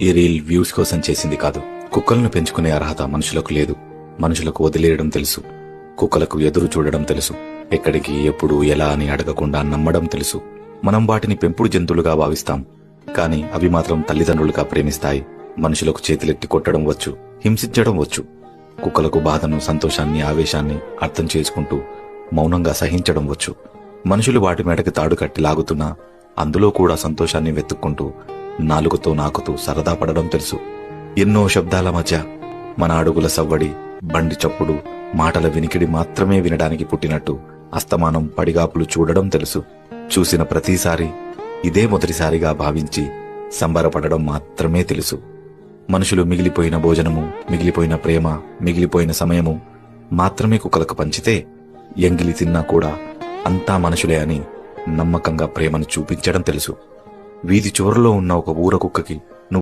ఈ reel views కోసం చేసింది కాదు. కుక్కలను పెంచుకునే అర్హత మనుషులకు లేదు. మనుషులకు వదిలేయడం తెలుసు. కుక్కలకు ఎదురు చూడడం తెలుసు. ఎక్కడికి, ఎప్పుడు, ఎలా అని అడగకుండా నమ్మడం తెలుసు. మనం వాటిని పెంపుడు జంతువులుగా భావిస్తాం, కానీ అవి మాత్రం తల్లిదండ్రులుగా ప్రేమిస్తాయి. మనుషులకు చేతులెత్తి కొట్టడం వచ్చు, హింసించడం వచ్చు. కుక్కలకు బాధను, సంతోషాన్ని, ఆవేశాన్ని అర్థం చేసుకుంటూ మౌనంగా సహించడం వచ్చు. మనుషులు వాటి మెడకి తాడు కట్టి లాగుతున్నా అందులో కూడా సంతోషాన్ని వెతుక్కుంటూ నాలుగుతో నాకుతూ సరదా పడడం తెలుసు. ఎన్నో శబ్దాల మధ్య మన అడుగుల సవ్వడి, బండి చప్పుడు, మాటల వినికిడి మాత్రమే వినడానికి పుట్టినట్టు అస్తమానం పడిగాపులు చూడడం తెలుసు. చూసిన ప్రతిసారి ఇదే మొదటిసారిగా భావించి సంబరపడడం మాత్రమే తెలుసు. మనుషులు మిగిలిపోయిన భోజనము, మిగిలిపోయిన ప్రేమ, మిగిలిపోయిన సమయము మాత్రమే కుక్కలకు పంచితే ఎంగిలి తిన్నా కూడా అంతా మనుషులే అని నమ్మకంగా ప్రేమను చూపించడం తెలుసు. వీధి చివరలో ఉన్న ఒక ఊర కుక్కకి